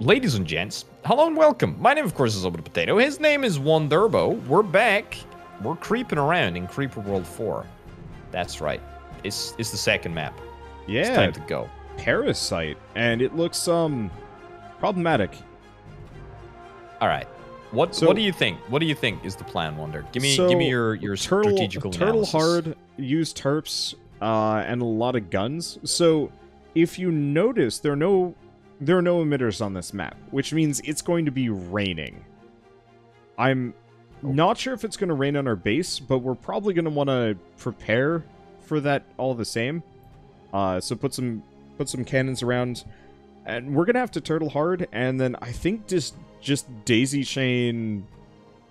Ladies and gents, hello and welcome. My name, of course, is OrbitalPotato. His name is Wonderbo. We're back. We're creeping around in Creeper World 4. That's right. It's the second map. Yeah. It's time to go. Parasite, and it looks problematic. All right. What do you think? What do you think is the plan, Wonder? Give me your strategical turtle analysis. hard, use terps, and a lot of guns. So if you notice, there are no emitters on this map, which means it's going to be raining. I'm not sure if it's going to rain on our base, but we're probably going to want to prepare for that all the same. So put some cannons around, and we're going to have to turtle hard, and then I think just daisy chain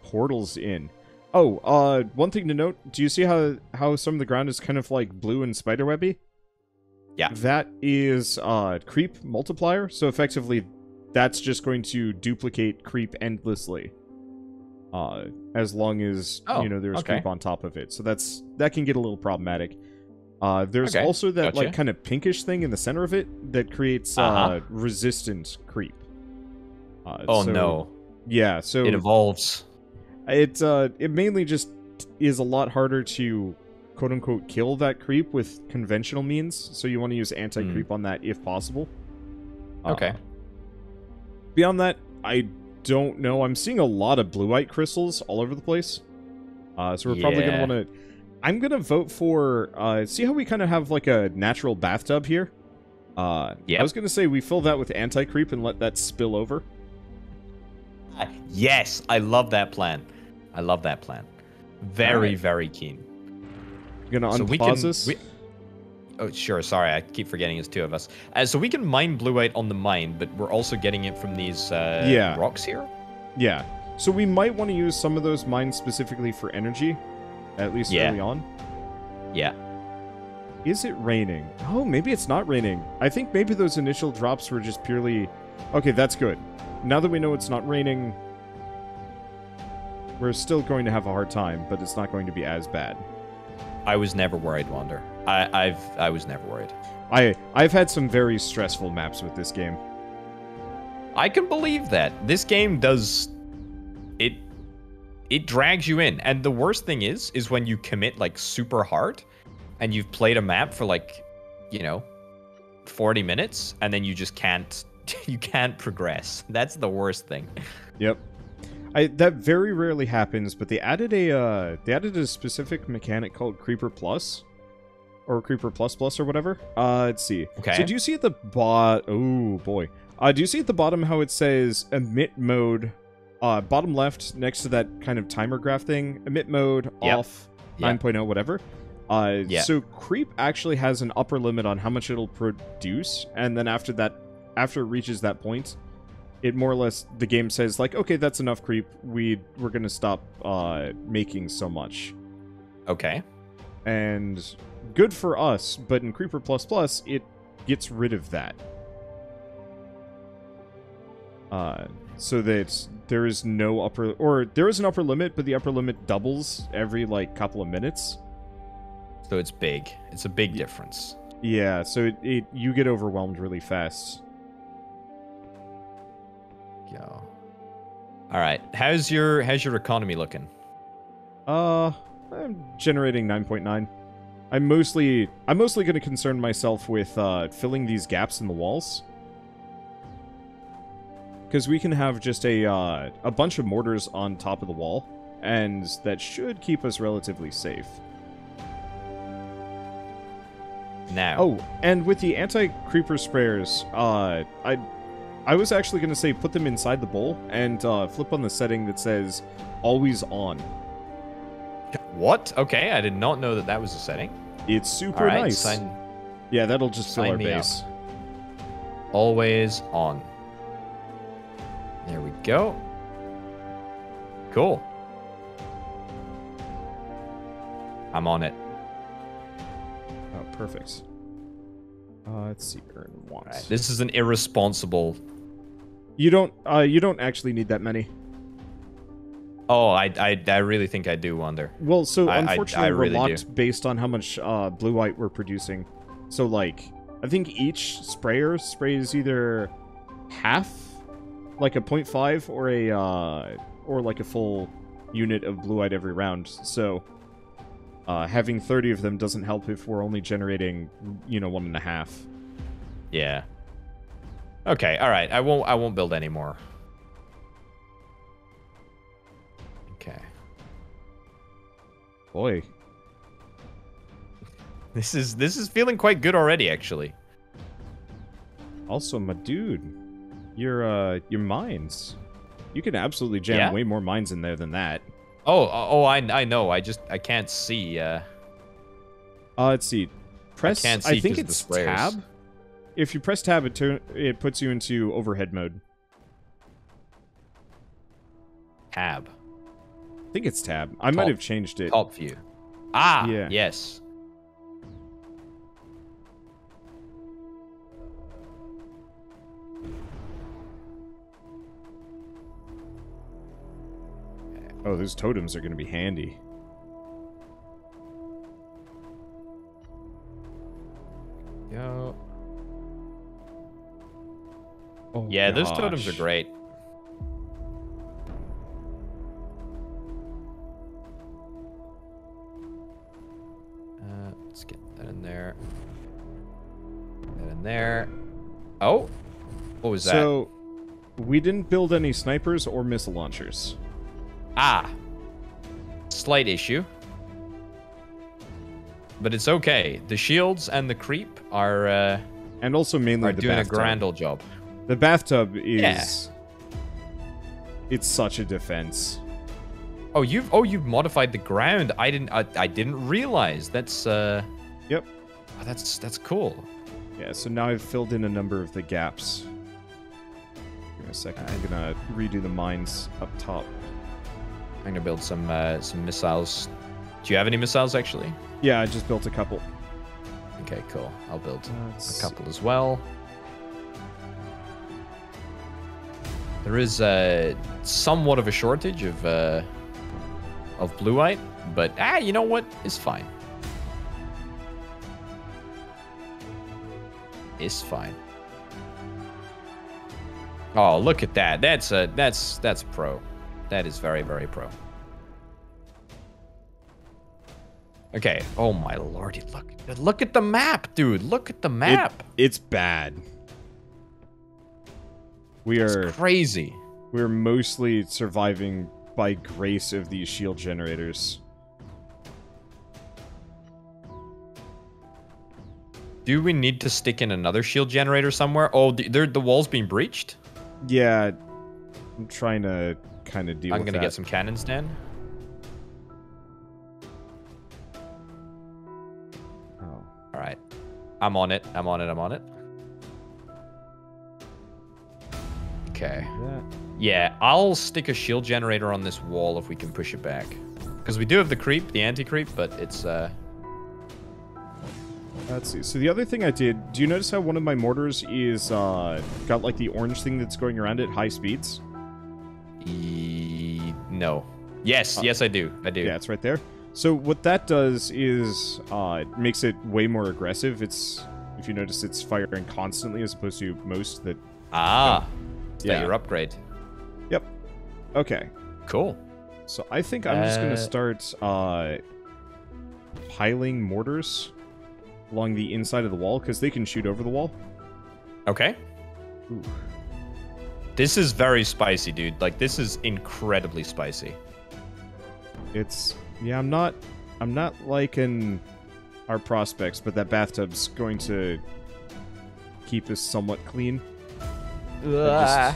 portals in. Oh, one thing to note, do you see how some of the ground is kind of like blue and spiderwebby? Yeah. That is creep multiplier, so effectively that's just going to duplicate creep endlessly. As long as there's creep on top of it. So that can get a little problematic. There's also that like kind of pinkish thing in the center of it that creates resistant creep. No. Yeah, so it evolves. It mainly just is a lot harder to quote unquote kill that creep with conventional means, so you want to use anti-creep on that if possible. Okay. Beyond that, I don't know. I'm seeing a lot of blueite crystals all over the place. So we're probably gonna want to. I'm gonna vote for. See how we kind of have like a natural bathtub here. I was gonna say we fill that with anti-creep and let that spill over. Yes, I love that plan. I love that plan. Very, very keen. You're gonna unpause this? Oh, sure. Sorry, I keep forgetting it's two of us. So we can mine blueite on the mine, but we're also getting it from these rocks here? Yeah. So we might want to use some of those mines specifically for energy, at least early on. Yeah. Is it raining? Oh, maybe it's not raining. I think maybe those initial drops were just purely... Okay, that's good. Now that we know it's not raining, we're still going to have a hard time, but it's not going to be as bad. I was never worried, Wander. I was never worried. I've had some very stressful maps with this game. I can believe that. This game does... It drags you in. And the worst thing is when you commit, like, super hard, and you've played a map for, like, 40 minutes, and then you just can't... You can't progress. That's the worst thing. Yep. That very rarely happens, but they added a specific mechanic called Creeper Plus, or Creeper Plus Plus or whatever. Let's see. Okay. So do you see at the oh boy. Do you see at the bottom how it says emit mode? Bottom left next to that kind of timer graph thing. Emit mode off 9.0 whatever. So creep actually has an upper limit on how much it'll produce, and then after it reaches that point, it more or less, the game says, like, okay, that's enough creep. We're going to stop making so much. Okay. And good for us, but in Creeper Plus Plus, it gets rid of that. So that there is no upper... Or there is an upper limit, but the upper limit doubles every, like, couple of minutes. So it's big. It's a big difference. Yeah, so you get overwhelmed really fast. Go. All right. How's your economy looking? I'm generating 9.9. I'm mostly going to concern myself with filling these gaps in the walls, because we can have just a bunch of mortars on top of the wall, and that should keep us relatively safe. Now. Oh, and with the anti-creeper sprayers, I was actually going to say put them inside the bowl and flip on the setting that says always on. What? Okay, I did not know that was a setting. It's super nice. Yeah, that'll just fill our base. Always on. There we go. Cool. I'm on it. Oh, perfect. Let's see. Earn once. Right, this is an irresponsible... You don't actually need that many. Oh, I really think I do, Wonder. Well, so unfortunately, really we're locked based on how much blueite we're producing. So, like, I think each sprayer sprays either half like a .5 or a or like a full unit of blue-eyed every round. So having 30 of them doesn't help if we're only generating, you know, 1.5. Yeah. Okay, all right. I won't build any more. Okay. Boy. This is feeling quite good already, actually. Also, my dude, your mines. You can absolutely jam way more mines in there than that. I know. I can't see. Let's see. Press. I can't see. I think it's tab. If you press tab, it puts you into overhead mode. Tab. I think it's tab. I might have changed it. Top view. Ah, yeah. Yes. Oh, those totems are going to be handy. Yo. Oh, yeah, gosh. those totems are great. Let's get that in there. That in there. Oh, what was that? So, we didn't build any snipers or missile launchers. Ah, slight issue. But it's okay. The shields and the creep are and also mainly the doing bathtub. a grand old job. The bathtub is it's such a defense. Oh, you've modified the ground. I didn't realize. That's Yep. Oh, that's cool. Yeah, so now I've filled in a number of the gaps. Give me a second. I'm gonna redo the mines up top. I'm gonna build some missiles. Do you have any missiles actually? Yeah, I just built a couple. Okay, cool. I'll build a couple as well. There is somewhat of a shortage of blue-eyed, but you know what? It's fine. It's fine. Oh, look at that. That's pro. That is very, very pro. Okay. Oh my lordy, look at the map, dude. Look at the map. It's bad. It's crazy. We're mostly surviving by grace of these shield generators. Do we need to stick in another shield generator somewhere? Oh, the wall's being breached? Yeah. I'm trying to kind of deal with that. I'm gonna get some cannons then. Oh. Alright. I'm on it. Okay. Yeah, I'll stick a shield generator on this wall if we can push it back. Because we do have the creep, the anti-creep, but it's Let's see. So the other thing I did, do you notice how one of my mortars is got like the orange thing that's going around at high speeds? No. Yes, yes I do. Yeah, it's right there. So what that does is it makes it way more aggressive. It's, if you notice, it's firing constantly as opposed to most that... Is that your upgrade? Yep. Okay. Cool. So I think I'm just going to start piling mortars along the inside of the wall, because they can shoot over the wall. Okay. Ooh. This is very spicy, dude. Like, this is incredibly spicy. It's... Yeah, I'm not liking our prospects, but that bathtub's going to keep us somewhat clean. Yeah.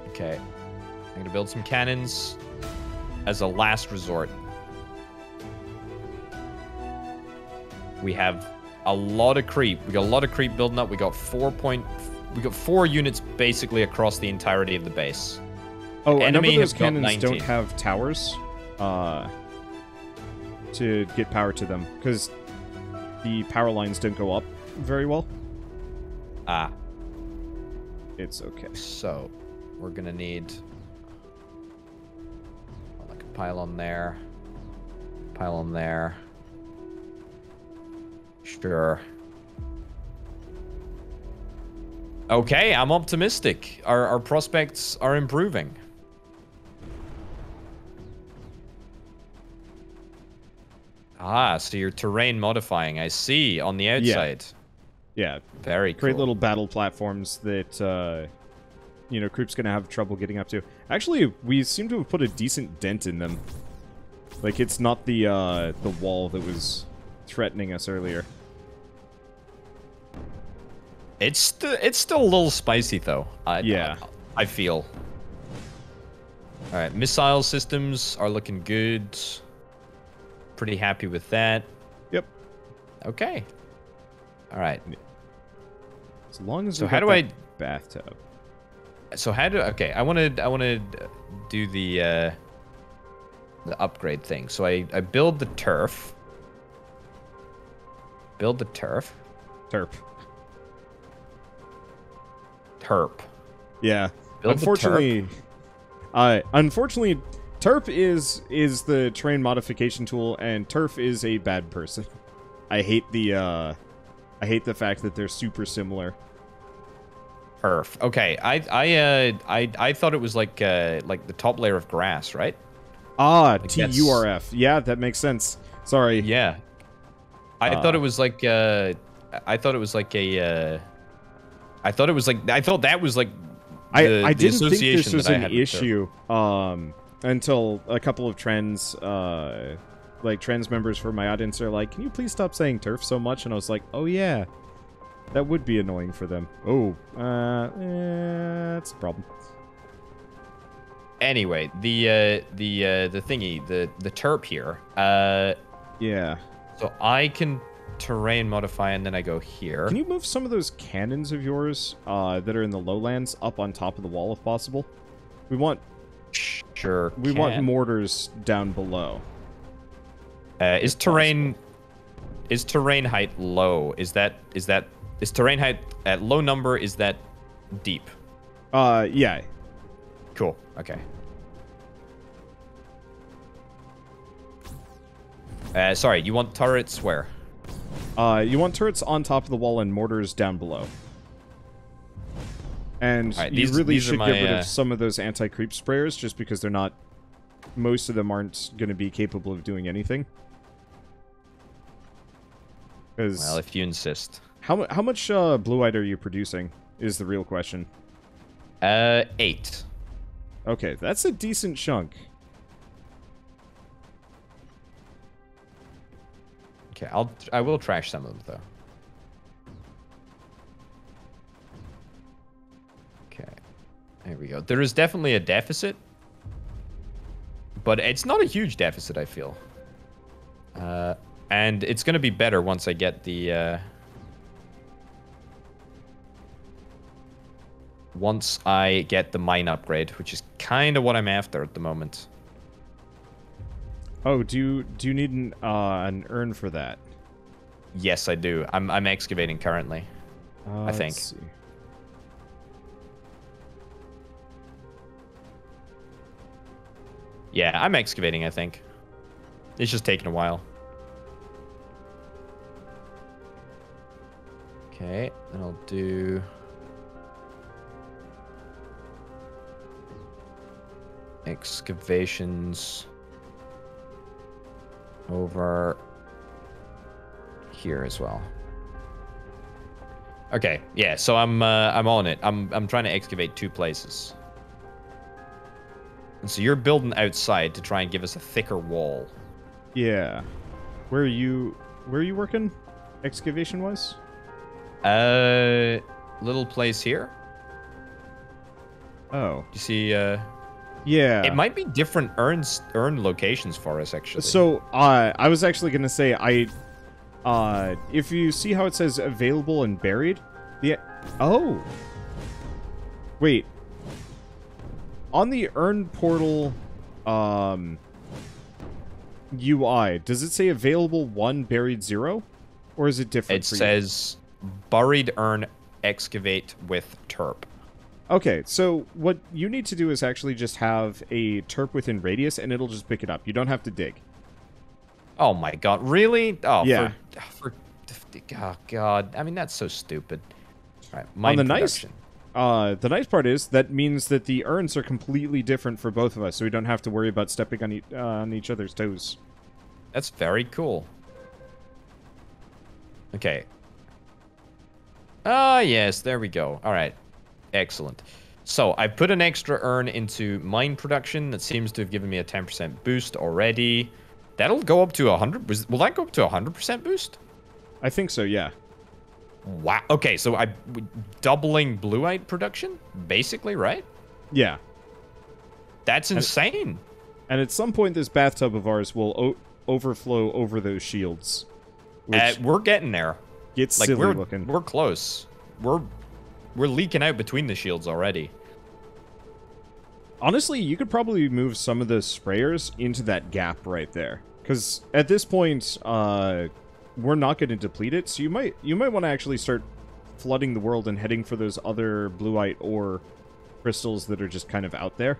Okay. I'm gonna build some cannons as a last resort. We have a lot of creep. We got a lot of creep building up. We got 4 units basically across the entirety of the base. Oh, a number of those cannons don't have towers to get power to them, because the power lines don't go up very well. It's okay. So, we're gonna need like a pylon there. Pylon there. Sure. Okay, I'm optimistic. Our prospects are improving. Ah, so you're terrain modifying. I see, on the outside. Yeah. Very cool. Create little battle platforms that, you know, Kroop's gonna have trouble getting up to. Actually, we seem to have put a decent dent in them. Like, it's not the wall that was threatening us earlier. It's still a little spicy, though. I feel. All right, missile systems are looking good. Pretty happy with that. Yep. Okay. All right. As long as so we how got do I bathtub. So how do okay? I want to do the upgrade thing. So I build the turf. Build the turf. Terp. Terp. Yeah. Build unfortunately, Terp is the terrain modification tool, and Turf is a bad person. I hate the fact that they're super similar. Turf. Okay. I thought it was like the top layer of grass, right? Ah, like TURF. Yeah, that makes sense. Sorry. Yeah. I thought it was like I thought that was like I didn't think this was an issue until a couple of trends members for my audience are like, can you please stop saying turf so much? And I was like, oh yeah, that would be annoying for them. Oh, that's a problem. Anyway, the thingy, the terp here. Yeah. So I can terrain modify, and then I go here. Can you move some of those cannons of yours that are in the lowlands up on top of the wall if possible? We want want mortars down below. Is terrain height low? Is terrain height at low number? Is that deep? Yeah. Cool. Okay. Sorry, you want turrets where? You want turrets on top of the wall and mortars down below. And right, you really should get rid of some of those anti-creep sprayers, just because they're not... Most of them aren't going to be capable of doing anything. Well, if you insist. How much blue-eyed are you producing, is the real question. 8. Okay, that's a decent chunk. Okay, I will trash some of them, though. Okay, there we go. There is definitely a deficit, but it's not a huge deficit, I feel. And it's going to be better once I get the... once I get the mine upgrade, which is kind of what I'm after at the moment. Oh, do you need an urn for that? Yes, I do. I'm excavating currently. I think. Let's see. Yeah, I'm excavating, I think. It's just taking a while. Okay, then I'll do... excavations over here as well. Okay, yeah, so I'm on it. I'm trying to excavate 2 places. And so you're building outside to try and give us a thicker wall. Yeah. Where are you working? Excavation wise? Little place here. Oh. You see yeah. It might be different urn locations for us, actually. So, I was actually going to say, if you see how it says available and buried, oh. Wait. On the urn portal, UI, does it say available 1, buried 0? Or is it different? It says buried urn excavate with terp. Okay, so what you need to do is actually just have a terp within radius, and it'll just pick it up. You don't have to dig. Oh my god, really? Oh, yeah. Oh god, I mean, that's so stupid. All right, mine on the production. nice, The nice part is that means that the urns are completely different for both of us, so we don't have to worry about stepping on each other's toes. That's very cool. Okay. Ah, yes, there we go. All right. Excellent. So, I put an extra urn into mine production. That seems to have given me a 10% boost already. That'll go up to 100. Will that go up to 100% boost? I think so, yeah. Wow. Okay, so I'm doubling blueite production, basically, right? Yeah. That's insane. And at some point, this bathtub of ours will overflow over those shields. Which We're getting there. gets Like silly looking. we're close. We're leaking out between the shields already. Honestly, you could probably move some of the sprayers into that gap right there. Because at this point, we're not going to deplete it, so you might want to actually start flooding the world and heading for those other blueite ore crystals that are just kind of out there.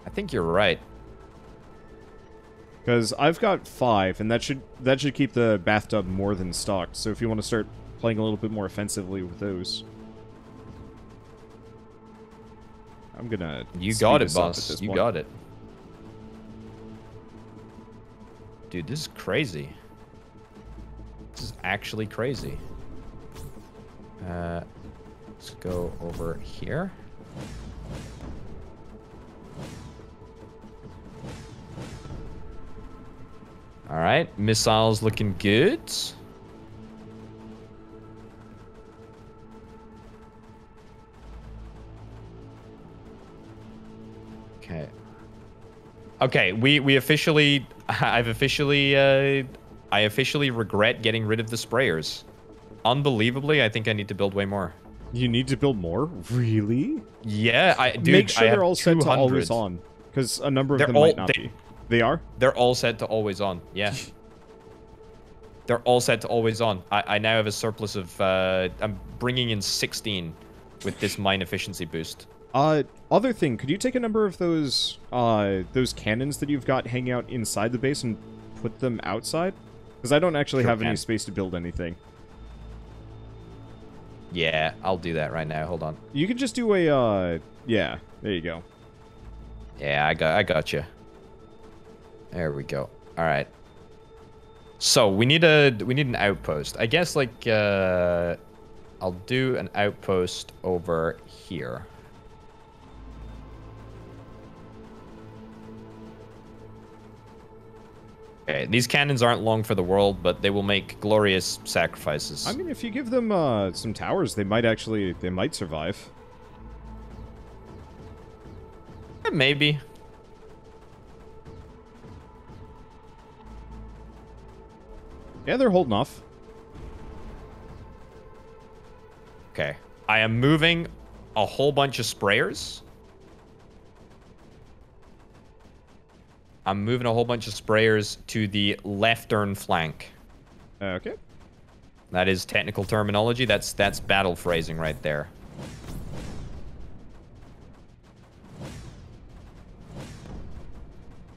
I think you're right. Because I've got 5, and that should keep the bathtub more than stocked. So if you want to start playing a little bit more offensively with those, I'm gonna. You got it, boss. You got it. Dude, this is crazy. This is actually crazy. Let's go over here. All right, missiles looking good. Okay. Okay, we officially, I officially regret getting rid of the sprayers. Unbelievably, I think I need to build way more. You need to build more? Really? Yeah, dude, Make sure I have they're all set to 200. always on, because a number of them all- might not be. They are? They're all set to always on, yeah. They're all set to always on. I now have a surplus of, I'm bringing in 16 with this mine efficiency boost. Other thing, could you take a number of those cannons that you've got hanging out inside the base and put them outside? Because I don't actually have any space to build anything. Yeah, I'll do that right now. Hold on. You could just do a, yeah, there you go. Yeah, I got you. There we go. All right. So we need an outpost. I guess like I'll do an outpost over here. Okay, these cannons aren't long for the world, but they will make glorious sacrifices. I mean, if you give them some towers, they might survive. Maybe. Yeah, they're holding off. Okay. I am moving a whole bunch of sprayers. I'm moving a whole bunch of sprayers to the left-turn flank. Okay. That is technical terminology. That's battle phrasing right there.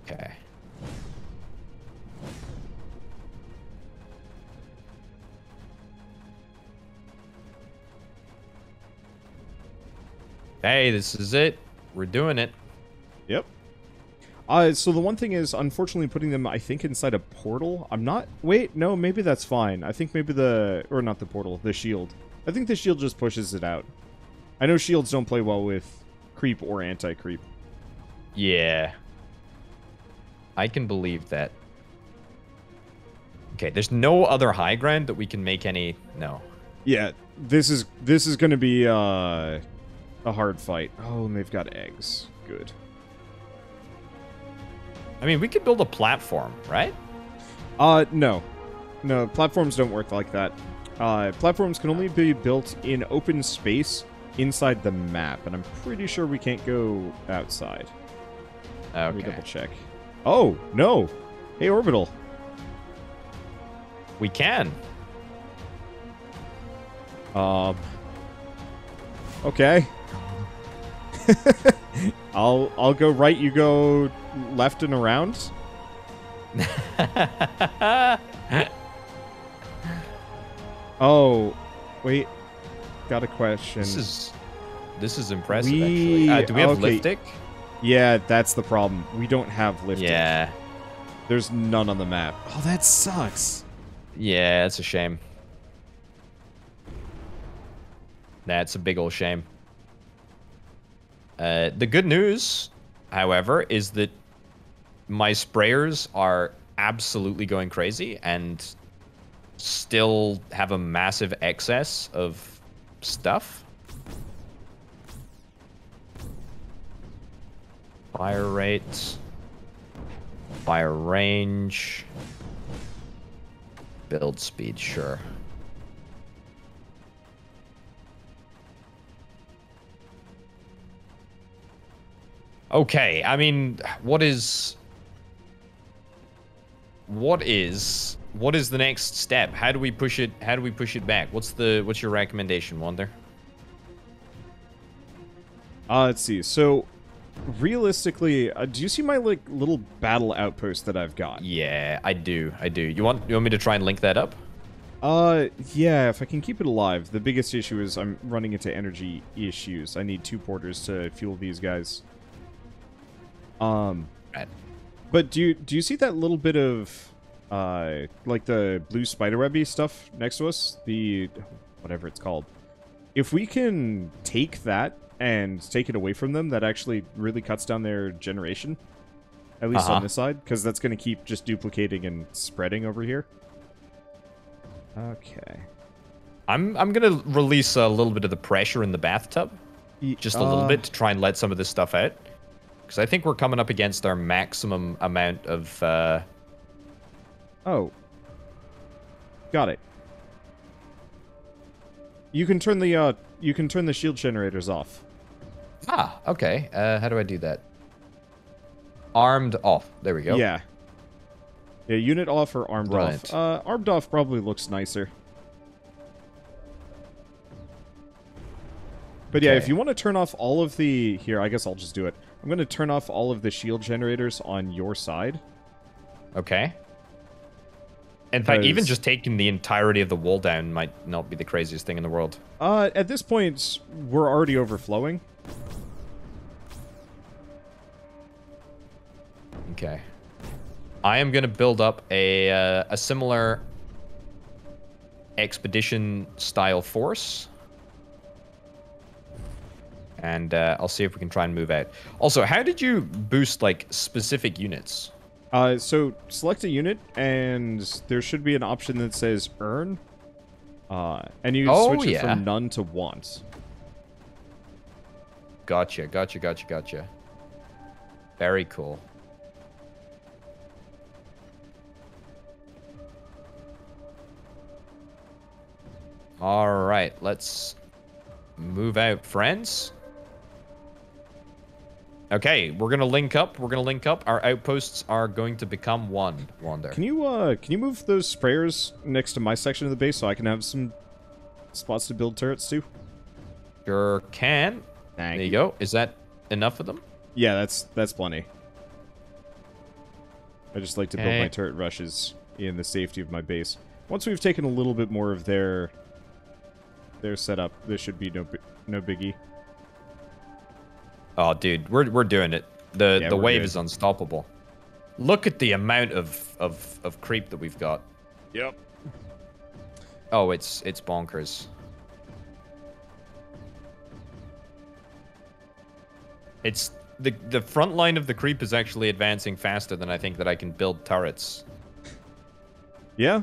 Okay. Hey, this is it. We're doing it. Yep. So the one thing is, unfortunately, putting them, I think, inside a portal. I'm not... Wait, no, maybe that's fine. I think maybe or not the portal, the shield. I think the shield just pushes it out. I know shields don't play well with creep or anti-creep. Yeah. I can believe that. Okay, there's no other high ground that we can make any... No. Yeah, this is going to be a hard fight. Oh, and they've got eggs. Good. I mean, we could build a platform, right? No. No, platforms don't work like that. Platforms can only be built in open space inside the map, and I'm pretty sure we can't go outside. Okay. Let me double check. Oh, no. Hey, Orbital. We can. Okay. I'll go right, you go left and around. Oh, wait. Got a question. This is impressive, actually. Do we have Liftic? Yeah, that's the problem. We don't have Liftic. Yeah. There's none on the map. Oh, that sucks. Yeah, that's a shame. That's a big old shame. The good news, however, is that my sprayers are absolutely going crazy and still have a massive excess of stuff. Fire rate. Fire range. Build speed, sure. Okay, I mean, what is the next step? How do we push it? How do we push it back? What's your recommendation, Wonder? Let's see. So, realistically, do you see my like little battle outpost that I've got? Yeah, I do. You want me to try and link that up? Yeah, if I can keep it alive. The biggest issue is I'm running into energy issues. I need 2 porters to fuel these guys. Right. But do you see that little bit of like the blue spiderwebby stuff next to us? The whatever it's called. If we can take that and take it away from them, that actually really cuts down their generation. At least on this side, because that's going to keep just duplicating and spreading over here. Okay. I'm going to release a little bit of the pressure in the bathtub. Just a little bit to try and let some of this stuff out. Because I think we're coming up against our maximum amount of... Oh. Got it. You can turn the shield generators off. Ah, okay. How do I do that? Armed off. There we go. Yeah. Yeah, unit off or armed Right. off. Armed off probably looks nicer. But yeah, if you want to turn off all of the... Here, I guess I'll just do it. I'm going to turn off all of the shield generators on your side. Okay. In fact, even just taking the entirety of the wall down might not be the craziest thing in the world. At this point, we're already overflowing. Okay. I am going to build up a similar expedition-style force. And I'll see if we can try and move out. Also, how did you boost, like, specific units? So select a unit, and there should be an option that says Earn. And you switch it from None to Want. Gotcha. Very cool. Alright, let's move out, friends. Okay, we're gonna link up. Our outposts are going to become one, Wander. Can you move those sprayers next to my section of the base so I can have some spots to build turrets too? Sure can. Thank there you go. Is that enough of them? Yeah, that's plenty. I just like to build my turret rushes in the safety of my base. Once we've taken a little bit more of their setup, this should be no biggie. Oh, dude, we're doing it. The wave is unstoppable. Look at the amount of creep that we've got. Yep. Oh, it's bonkers. It's the front line of the creep is actually advancing faster than I think that I can build turrets. Yeah.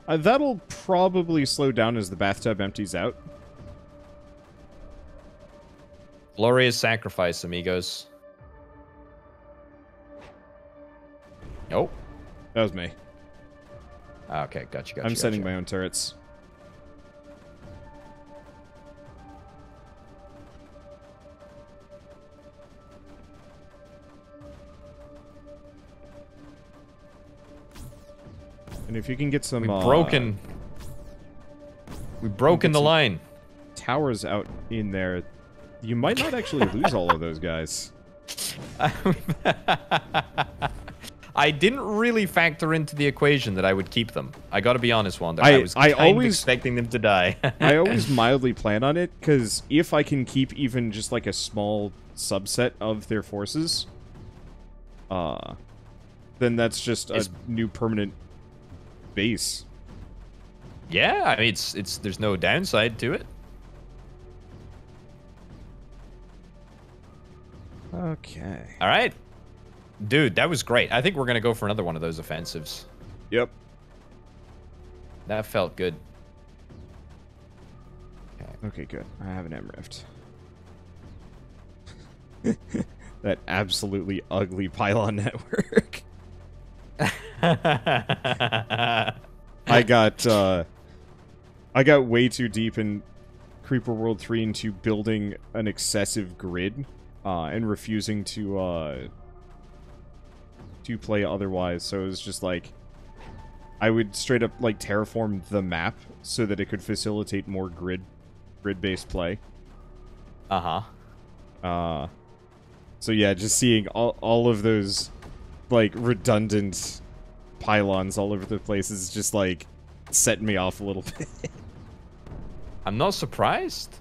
That'll probably slow down as the bathtub empties out. Glorious sacrifice, amigos. Nope. That was me. Okay, gotcha. I'm setting my own turrets. And if you can get some... We've broken the line. Towers out in there. You might not actually lose all of those guys. I didn't really factor into the equation that I would keep them. I got to be honest, Wander. I was kind of expecting them to die. I always mildly plan on it, because if I can keep even just like a small subset of their forces, then that's just a new permanent base. Yeah, I mean, it's there's no downside to it. Okay. All right. Dude, that was great. I think we're going to go for another one of those offensives. Yep. That felt good. Okay, good. I have an M rift. That absolutely ugly pylon network. I got way too deep in Creeper World 3 into building an excessive grid and refusing to play otherwise. So it was just like I would straight up like terraform the map so that it could facilitate more grid-based play. So yeah, just seeing all of those like redundant pylons all over the place is just like setting me off a little bit. I'm not surprised.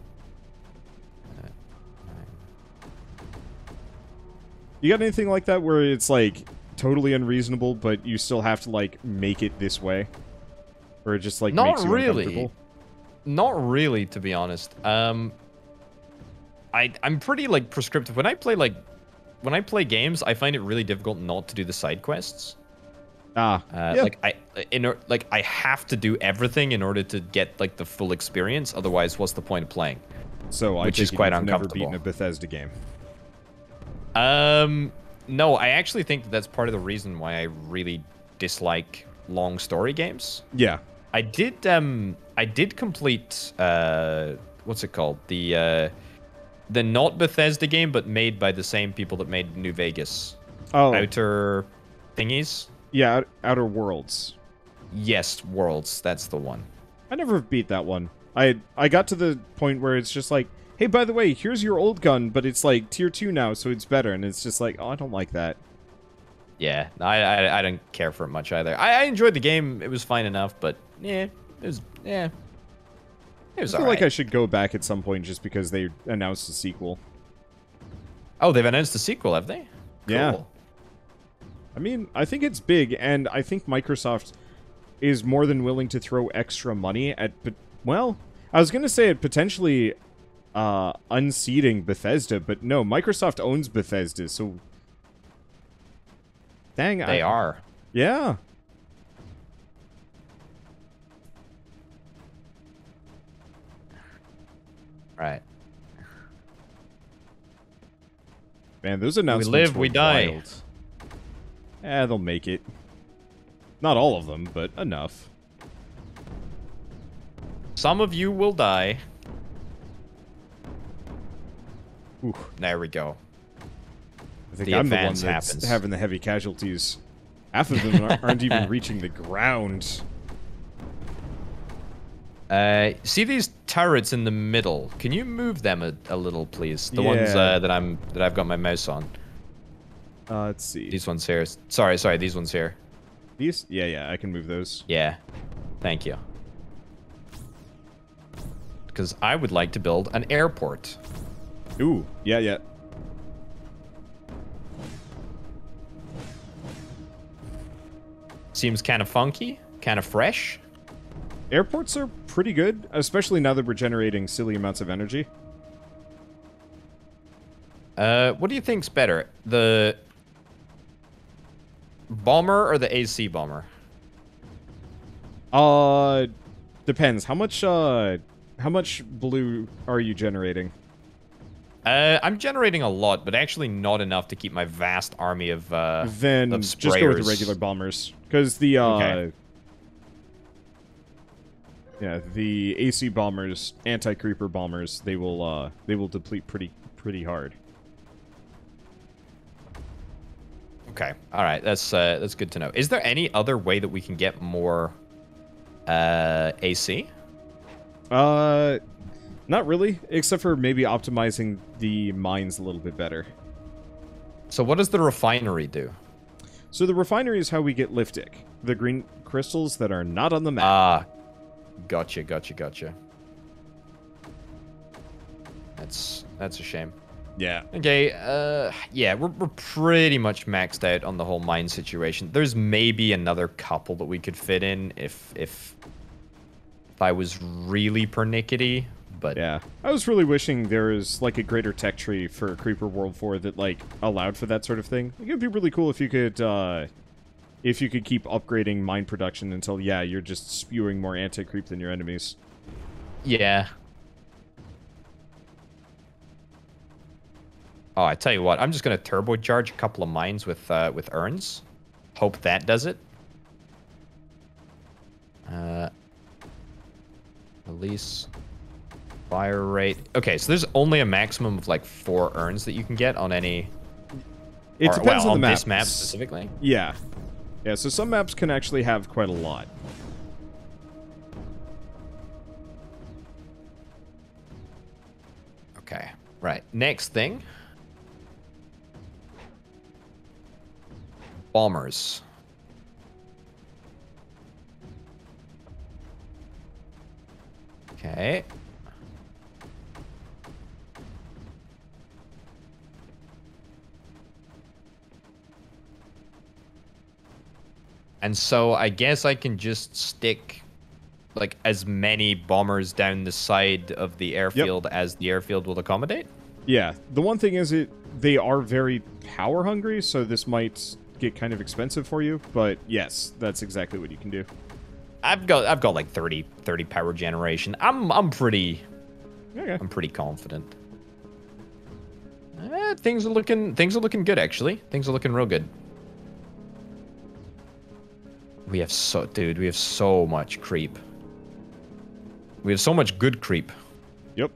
You got anything like that where it's like totally unreasonable, but you still have to like make it this way, or it just like makes you uncomfortable? Not really, to be honest. I'm pretty like prescriptive when I play games. I find it really difficult not to do the side quests. Yeah. Like I have to do everything in order to get like the full experience. Otherwise, what's the point of playing? So which is quite uncomfortable. Never beaten a Bethesda game. No, I actually think that's part of the reason why I really dislike long story games. Yeah. I did complete what's it called? The not Bethesda game, but made by the same people that made New Vegas. Oh. Outer thingies? Yeah, Outer Worlds. Yes, Worlds, that's the one. I never beat that one. I got to the point where it's just like, hey, by the way, here's your old gun, but it's like tier 2 now, so it's better. And it's just like, oh, I don't like that. Yeah, I didn't care for it much either. I enjoyed the game. It was fine enough, but yeah, it was I feel like I should go back at some point just because they announced a sequel. Oh, they've announced a sequel, have they? Cool. Yeah. I mean, I think it's big, and I think Microsoft is more than willing to throw extra money at, well, I was going to say it potentially unseating Bethesda, but no, Microsoft owns Bethesda, so... Dang, They are. Yeah. Right. Man, those announcements we live, were we die. wild. They'll make it. Not all of them, but enough. Some of you will die. Ooh. There we go. I think I'm the one that's having the heavy casualties. Half of them aren't even reaching the ground. See these turrets in the middle? Can you move them a little, please? The ones that I've got my mouse on. Let's see. These ones here. Sorry, these ones here. These? Yeah, I can move those. Yeah. Thank you. Because I would like to build an airport. Ooh, yeah. Seems kind of funky, kind of fresh. Airports are pretty good, especially now that we're generating silly amounts of energy. What do you think's better? The bomber or the AC bomber? Depends. How much blue are you generating? I'm generating a lot, but actually not enough to keep my vast army of then of just go with the regular bombers, because the yeah, the AC bombers, anti-creeper bombers, they will deplete pretty hard. Okay, all right, that's good to know. Is there any other way that we can get more AC? Not really, except for maybe optimizing the mines a little bit better. So what does the refinery do? So the refinery is how we get liftic. The green crystals that are not on the map. Ah, gotcha. That's a shame. Yeah. Okay, yeah, we're pretty much maxed out on the whole mine situation. There's maybe another couple that we could fit in if I was really pernickety, but... Yeah. I was really wishing there was, like, a greater tech tree for Creeper World 4 that, like, allowed for that sort of thing. It would be really cool if you could keep upgrading mine production until, yeah, you're just spewing more anti-creep than your enemies. Yeah. Oh, I tell you what, I'm just gonna turbocharge a couple of mines with urns. Hope that does it. Release fire rate. Okay, so there's only a maximum of like 4 urns that you can get on any. It depends on the map. This map specifically. Yeah, yeah. So some maps can actually have quite a lot. Okay, right. Next thing. Bombers. Okay. And so I guess I can just stick like as many bombers down the side of the airfield as the airfield will accommodate? Yeah. The one thing is they are very power hungry, so this might get kind of expensive for you, but yes, that's exactly what you can do. I've got like 30 power generation. I'm pretty confident. Things are looking good actually. Things are looking real good. We have so much creep. We have so much good creep. Yep.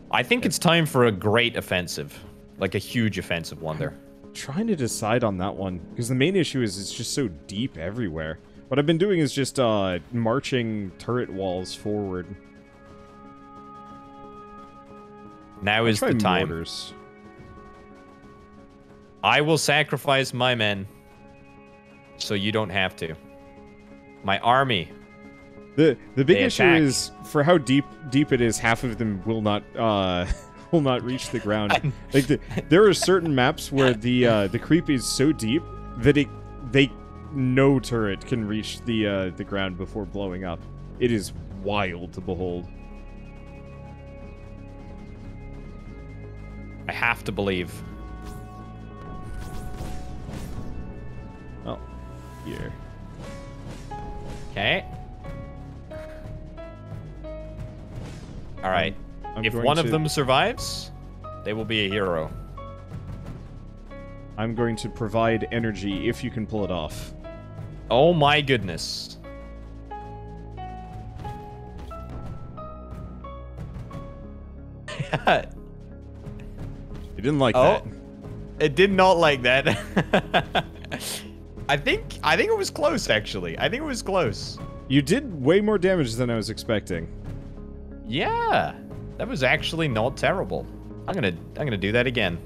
I think it's time for a great offensive. Like a huge offensive one there. Trying to decide on that one, because the main issue is it's just so deep everywhere. What I've been doing is just marching turret walls forward. Now is the time. Mortars. I will sacrifice my men so you don't have to. My army. The big issue is for how deep it is, half of them will not reach the ground. Like there are certain maps where the creep is so deep that no turret can reach the ground before blowing up. It is wild to behold. I have to believe. Oh, here. Okay. All right. If one of them survives, they will be a hero. I'm going to provide energy if you can pull it off. Oh my goodness. You didn't like that. It did not like that. I think it was close actually. I think it was close. You did way more damage than I was expecting. Yeah. That was actually not terrible. I'm gonna do that again.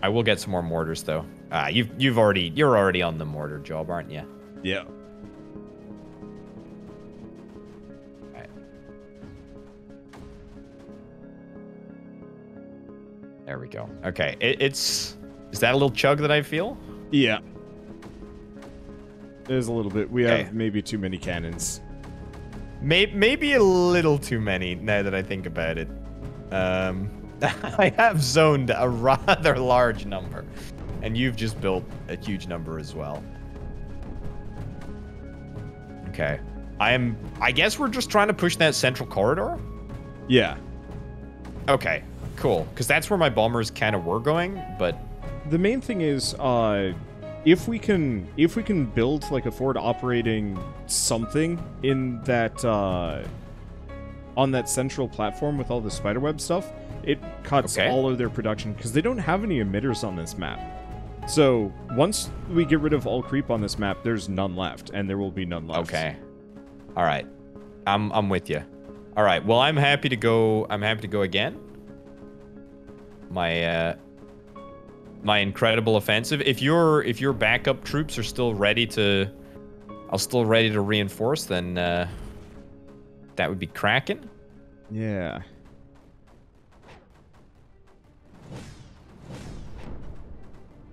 I will get some more mortars though. You're already on the mortar job, aren't you? Yeah. Right. There we go. Okay, is that a little chug that I feel? Yeah. There's a little bit. We have maybe too many cannons. Maybe a little too many now that I think about it. I have zoned a rather large number, and you've just built a huge number as well. Okay. I guess we're just trying to push that central corridor? Yeah. Okay, cool. Because that's where my bombers kind of were going, but... The main thing is, if we can build like a forward operating something in that on that central platform with all the spiderweb stuff, it cuts all of their production because they don't have any emitters on this map. So once we get rid of all creep on this map, there's none left, and there will be none left. Okay. All right. I'm with you. All right. Well, I'm happy to go. I'm happy to go again. My my incredible offensive. If your backup troops are still ready to reinforce, then that would be cracking. Yeah.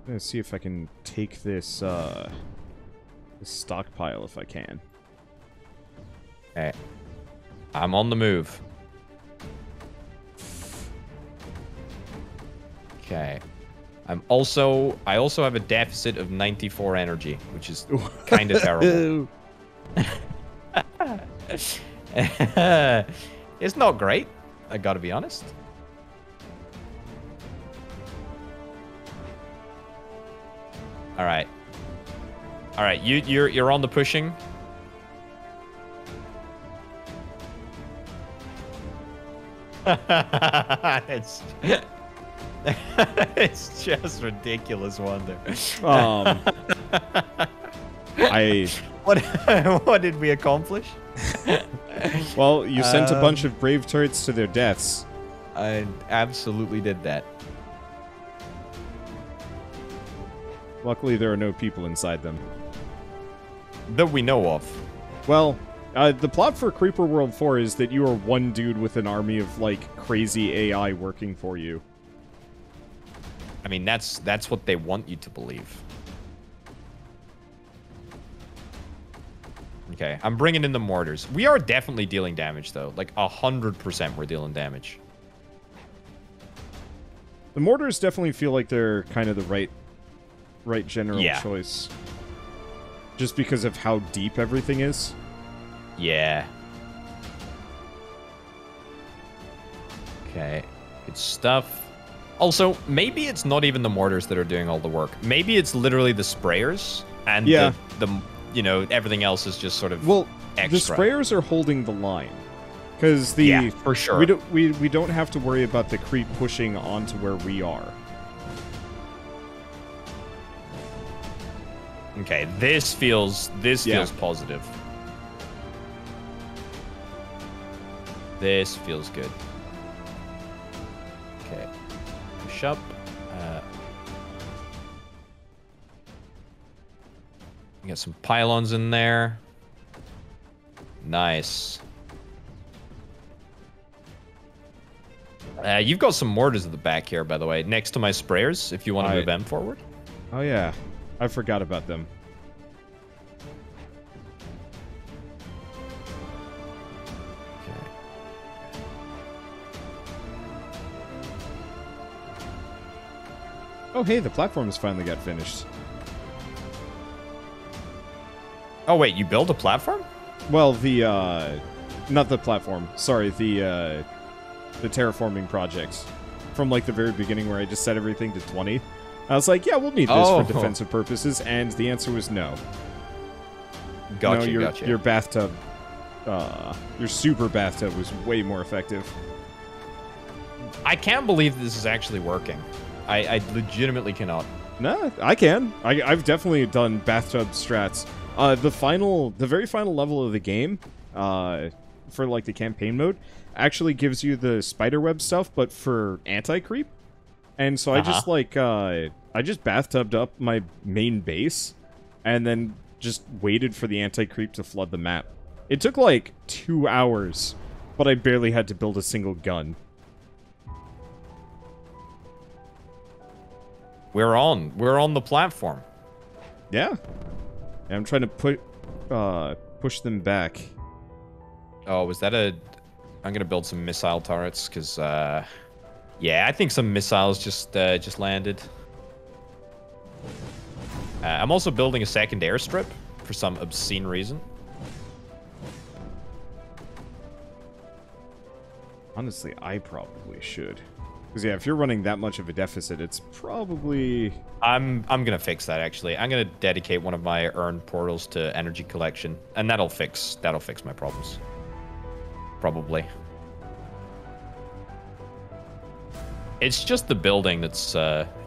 I'm gonna see if I can take this this stockpile if I can. Okay. I'm on the move. Okay. I also have a deficit of 94 energy, which is kind of terrible. It's not great, I gotta be honest. All right, you're on the pushing. it's it's just ridiculous wonder. What did we accomplish? Well, you sent a bunch of brave turrets to their deaths. I absolutely did that. Luckily, there are no people inside them. That we know of. Well, the plot for Creeper World 4 is that you are one dude with an army of, like, crazy AI working for you. I mean, that's what they want you to believe. Okay, I'm bringing in the mortars. We are definitely dealing damage, though. Like, 100% we're dealing damage. The mortars definitely feel like they're kind of the right general choice. Just because of how deep everything is. Yeah. Okay, good stuff. Also, maybe it's not even the mortars that are doing all the work. Maybe it's literally the sprayers and the you know, everything else is just sort of extra. The sprayers are holding the line. Because for sure. We don't have to worry about the creep pushing onto where we are. Okay, this feels positive. This feels good. Okay. Push up. Get some pylons in there. Nice. You've got some mortars at the back here, by the way, next to my sprayers, if you want to move them forward. Oh, yeah. I forgot about them. Okay. Oh, hey, the platforms finally got finished. Oh, wait, you built a platform? Well, not the platform. Sorry, the terraforming project. From, like, the very beginning where I just set everything to 20. I was like, yeah, we'll need this for defensive purposes, and the answer was no. Gotcha, your bathtub, your super bathtub was way more effective. I can't believe this is actually working. I legitimately cannot. No, I can. I've definitely done bathtub strats. The very final level of the game, for like the campaign mode, actually gives you the spiderweb stuff, but for anti-creep. And so I just like I just bathtubed up my main base, and then just waited for the anti-creep to flood the map. It took like 2 hours, but I barely had to build a single gun. We're on the platform. Yeah. And I'm trying to push them back. Oh, was that a... I'm gonna build some missile turrets, because, yeah, I think some missiles just landed. I'm also building a second airstrip for some obscene reason. Honestly, I probably should. Because, yeah, if you're running that much of a deficit, it's probably... I'm gonna fix that, actually. I'm gonna dedicate one of my earned portals to energy collection, and that'll fix my problems. Probably. It's just the building that's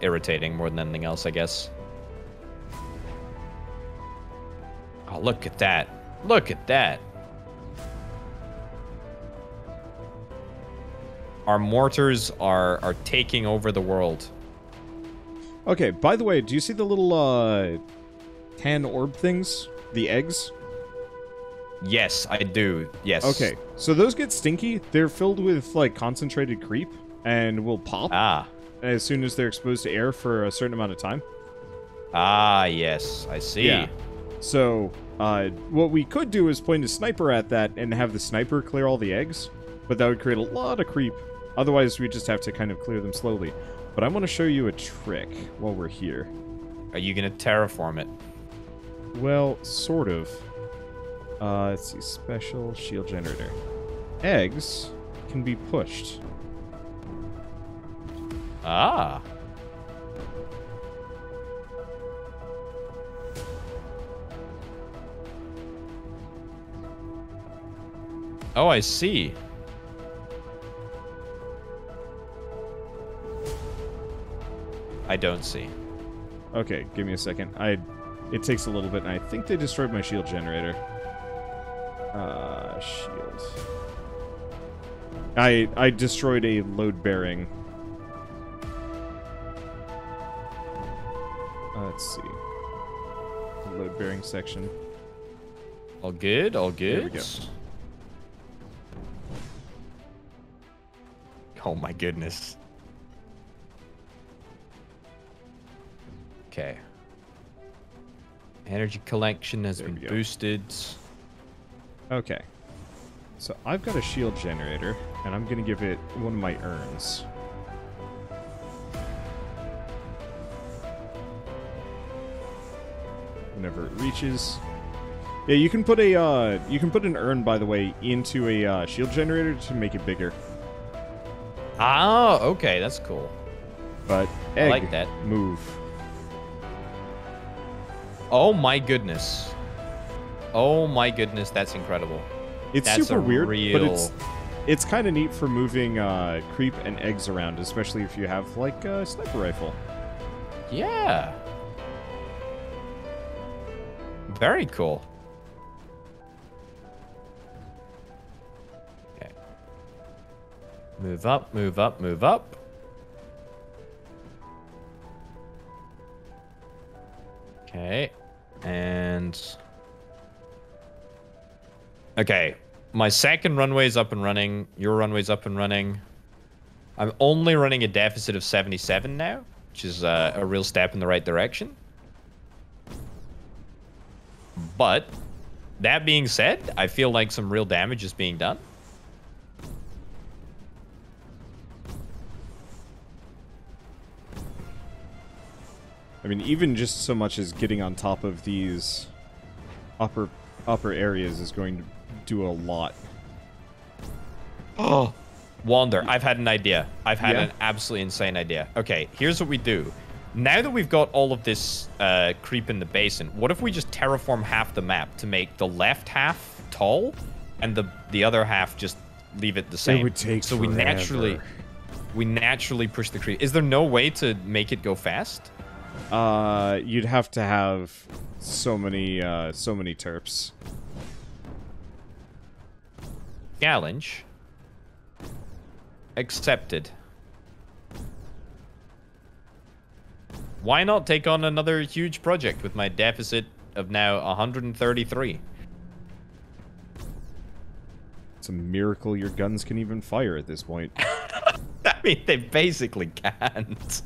irritating more than anything else, I guess. Oh, look at that. Look at that. Our mortars are taking over the world. Okay, by the way, do you see the little, tan orb things? The eggs? Yes, I do. Yes. Okay, so those get stinky. They're filled with, like, concentrated creep, and will pop Ah. as soon as they're exposed to air for a certain amount of time. Ah, yes. I see. Yeah. So, what we could do is point a sniper at that and have the sniper clear all the eggs, but that would create a lot of creep. Otherwise, we just have to kind of clear them slowly. But I want to show you a trick while we're here. Are you going to terraform it? Well, sort of. Let's see. Special shield generator. Eggs can be pushed. Ah. Oh, I see. I don't see. Okay, give me a second. It takes a little bit, and I think they destroyed my shield generator. Shield. I destroyed a load bearing. Let's see. The load bearing section. All good, all good. There we go. Oh my goodness. Okay. Energy collection has been boosted. Okay. So I've got a shield generator, and I'm going to give it one of my urns. Whenever it reaches. Yeah, you can put an urn, by the way, into a shield generator to make it bigger. Ah, okay, that's cool. But egg, I like that. Move. Oh my goodness. Oh my goodness, that's incredible. It's that's super weird, real... but it's kind of neat for moving creep and eggs around, especially if you have, like, a sniper rifle. Yeah. Very cool. Okay. Move up, move up, move up. Okay. And... okay. My second runway's up and running. Your runway's up and running. I'm only running a deficit of 77 now, which is a real step in the right direction. But, that being said, I feel like some real damage is being done. I mean, even just so much as getting on top of these upper areas is going to do a lot. Oh, Wander, I've had an idea. I've had an absolutely insane idea. Okay, here's what we do. Now that we've got all of this creep in the basin, what if we just terraform half the map to make the left half tall and the other half just leave it the same? It would take so forever. we naturally push the creep. Is there no way to make it go fast? You'd have to have so many terps. Challenge accepted. Why not take on another huge project with my deficit of now 133? It's a miracle your guns can even fire at this point. I mean, they basically can't.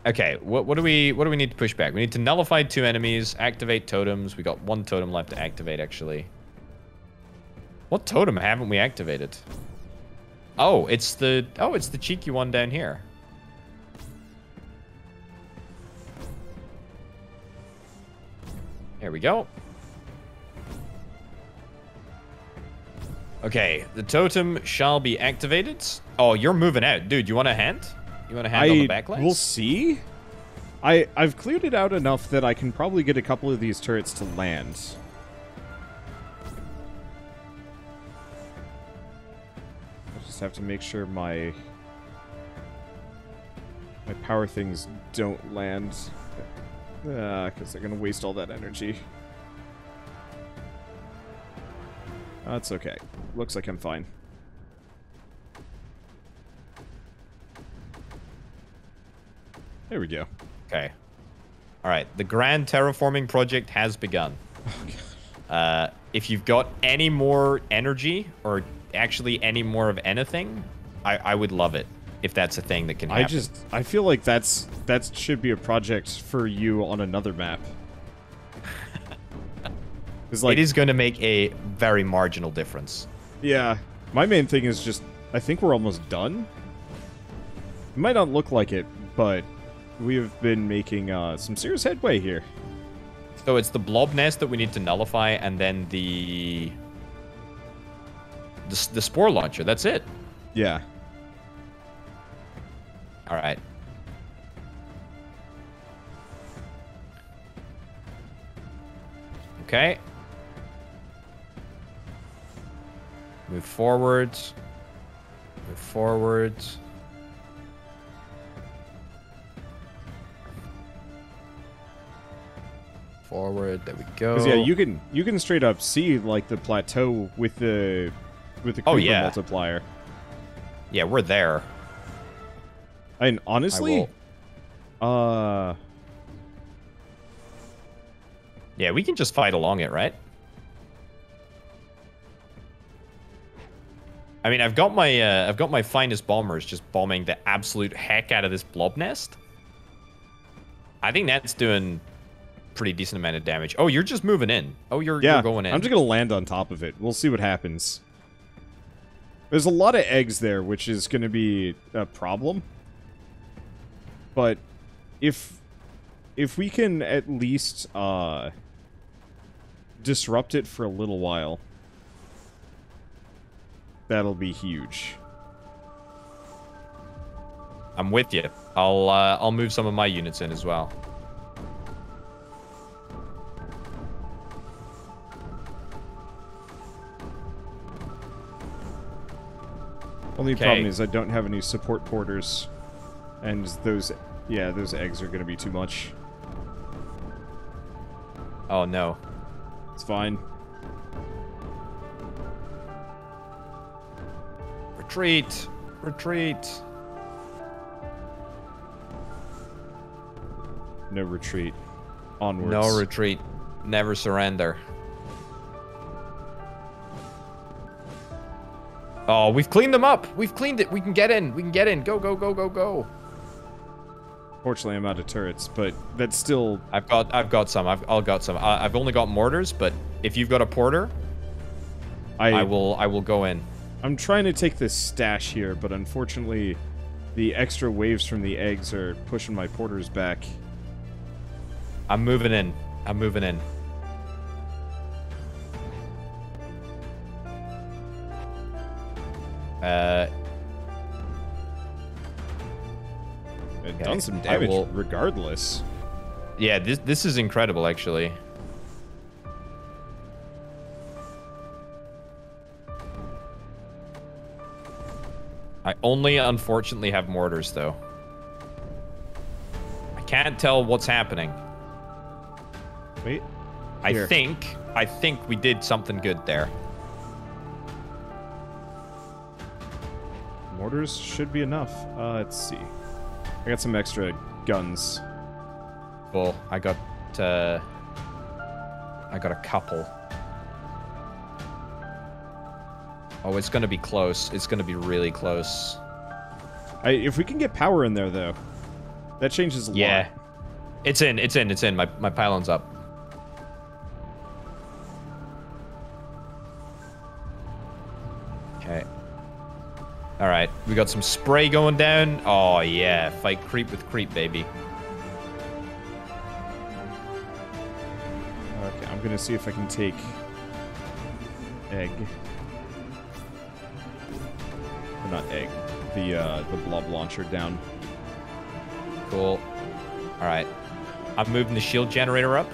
Okay, what do we need to push back? We need to nullify 2 enemies, activate totems. We got 1 totem left to activate, actually. What totem haven't we activated? Oh, it's the cheeky one down here. Here we go. Okay, the totem shall be activated. Oh, you're moving out. Dude, you want a hand? You want a hand on the backlines? We'll see. I've cleared it out enough that I can probably get a couple of these turrets to land. I just have to make sure my power things don't land. Because they're going to waste all that energy. That's okay. Looks like I'm fine. There we go. Okay. All right. The grand terraforming project has begun. If you've got any more energy, or actually any more of anything, I would love it if that's a thing that can happen. I feel like that should be a project for you on another map. Like, it is going to make a very marginal difference. Yeah. My main thing is just, I think we're almost done. It might not look like it, but we have been making some serious headway here. So it's the blob nest that we need to nullify, and then the spore launcher. That's it. Yeah. All right. Okay. Move forwards. Move forwards. Forward. There we go. 'Cause, yeah, you can straight up see like the plateau with the creeper multiplier. Yeah, we're there. And honestly, yeah, we can just fight along it, right? I mean, I've got my finest bombers just bombing the absolute heck out of this blob nest. I think that's doing pretty decent amount of damage. Oh, you're just moving in. Oh, you're going in. I'm just gonna land on top of it. We'll see what happens. There's a lot of eggs there, which is gonna be a problem. But if we can at least disrupt it for a little while, that'll be huge. I'm with you. I'll move some of my units in as well. Only problem is I don't have any support porters, and those eggs are gonna be too much. Oh no. It's fine. Retreat! Retreat! No retreat. Onwards. No retreat. Never surrender. Oh, we've cleaned them up. We've cleaned it. We can get in. We can get in. Go, go, go, go, go. Fortunately, I'm out of turrets, but that's still... I've got some. I've got some. I've only got mortars, but if you've got a porter, I will go in. I'm trying to take this stash here, but unfortunately, the extra waves from the eggs are pushing my porters back. I'm moving in. I'm moving in. It done some damage regardless. Yeah, this is incredible, actually. I only, unfortunately, have mortars, though. I can't tell what's happening. Wait. Here. I think we did something good there. Mortars should be enough. Let's see. I got some extra guns. Well, I got a couple. Oh, it's gonna be close. It's gonna be really close. If we can get power in there, though, that changes a lot. Yeah. It's in. My pylon's up. Okay. Alright, we got some spray going down. Oh, yeah. Fight creep with creep, baby. Okay, I'm gonna see if I can take egg. Or not egg. The blob launcher down. Cool. Alright. I'm moving the shield generator up.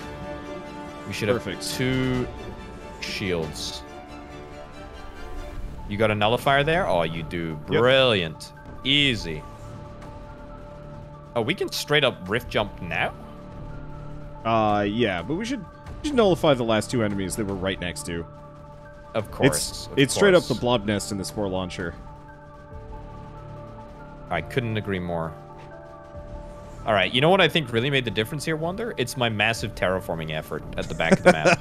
We should have 2 shields. You got a nullifier there? Oh, you do. Brilliant. Yep. Easy. Oh, we can straight up rift jump now? Yeah, but we should nullify the last 2 enemies that we're right next to. Of course. It's straight up the blob nest in the spore launcher. I couldn't agree more. All right, you know what I think really made the difference here, Wonder? It's my massive terraforming effort at the back of the map.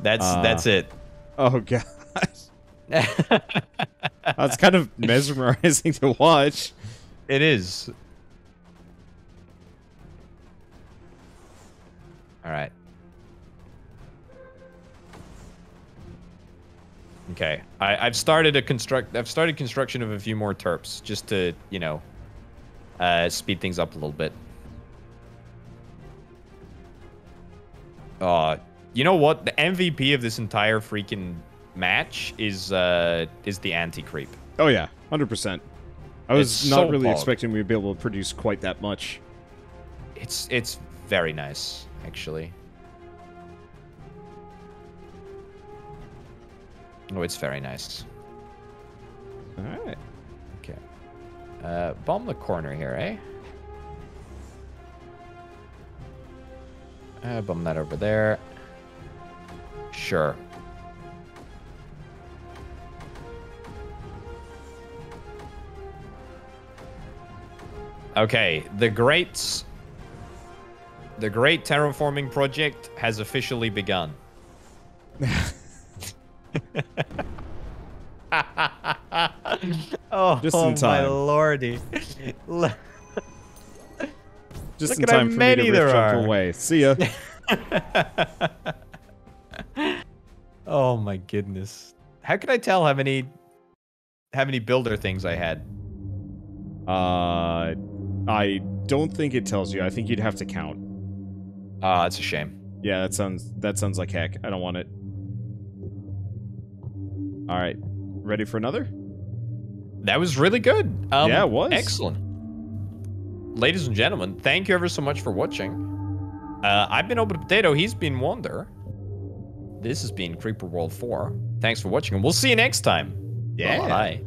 That's it. Oh god. That's kind of mesmerizing to watch. It is. All right. Okay, I've started construction of a few more terps just to, you know, speed things up a little bit. You know what? The MVP of this entire freaking match is the anti-creep. Oh yeah, 100%. I was not really bald. expecting we'd be able to produce quite that much. It's very nice, actually. Oh, it's very nice. Alright. Okay. Bomb the corner here, eh? Bomb that over there. Sure. Okay, the great terraforming project has officially begun. Oh, just in time. My lordy. Just in time for me to rift jump away. See ya. Oh my goodness. How could I tell how many builder things I had? I don't think it tells you. I think you'd have to count. That's a shame. Yeah, that sounds like heck. I don't want it. All right. Ready for another? That was really good. Yeah, it was. Excellent. Ladies and gentlemen, thank you ever so much for watching. I've been OrbitalPotato. He's been Wonder. This has been Creeper World 4. Thanks for watching, and we'll see you next time. Yeah. Bye.